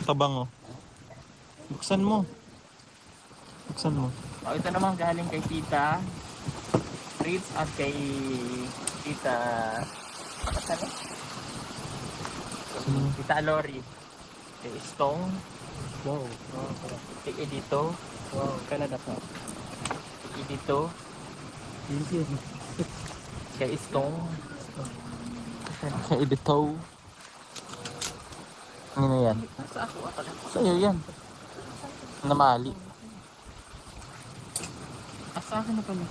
Tabango. Buksan mo. Buksan mo. Oh, ito naman galing kay Tita Fritz at kay Tita ano? Tita Lori. Kay Stone. Wow. Kay Edito. Wow, Canada pa. Kay Edito. Thank you. Kay Stone. Kay Edito. Ano na yan? Sa ako akala ko. Sa'yo yan. Namali. Sa akin na pala.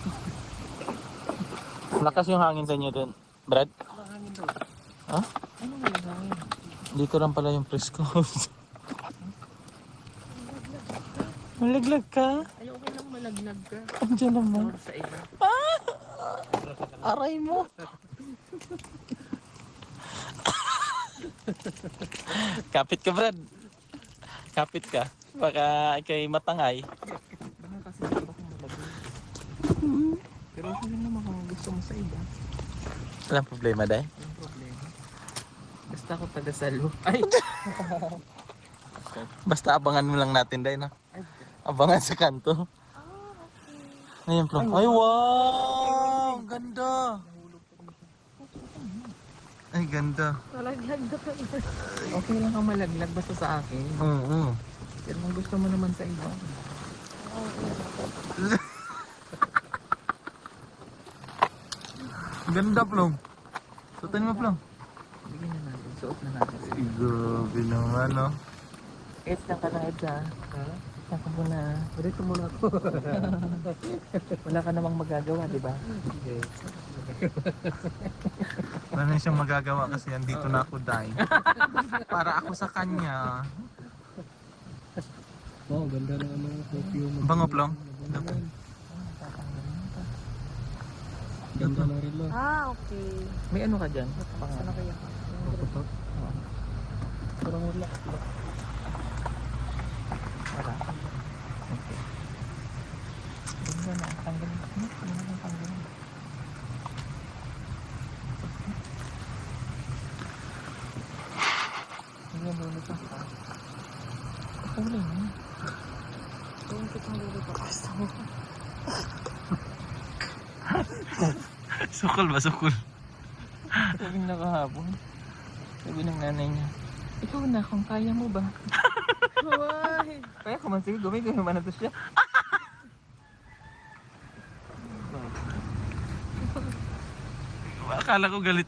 Lakas yung hangin sa inyo dun. Brad? Hangin daw. Ha? Ano nga yung hangin? Dito lang pala yung presko. Malaglag ka? Ayoko lang malaglag ka. Andiyan naman. Or sa iyo. Aray mo. Kapit ka, Brad. Kapit ka. Baka ikay matangay. Baka kasi hindi ako malaglag. Pero okay lang naman kung gusto mo sa iba. Walang problema, Day. Walang problema. Basta ako taga-salo. Ay! Basta abangan mo lang natin, Day, na. Abangan sa kanto. Ngayon, Plum. Ay, wow! Ganda! Ay, ganda. Malaglag na ka. Okay lang kang malaglag basta sa akin. Oo. Pero kung gusto mo naman sa iba. Ganda, Plum. Suotin mo, Plum. Bigyan na natin. Suot na natin. Grabe naman, no? Eds lang ka na, Eds ha. Eds lang ka muna. Dito muna ako. Wala ka namang magagawa, di ba? Wala na siyang magagawa kasi andito na ako, Day. Para ako sa kanya. Wow, ganda na ano. Perfume. Bango, Plum. Ganda na rin lang. Okay. May ano ka dyan? Saan na kaya? Kapatak. Parang wala. Wala. Okay. Ganda na. Tanggalin. Ano na tanggalin? Hindi yan ulit ang pa. Uli na. Yung kitang lulito. Gusto mo. Sukul ba, sukul? Sabi na kahapon. Sabi ng nanay niya, ikaw na kung kaya mo ba? Why? Kaya ka man sige, gumigay naman na to siya. Akala ko galit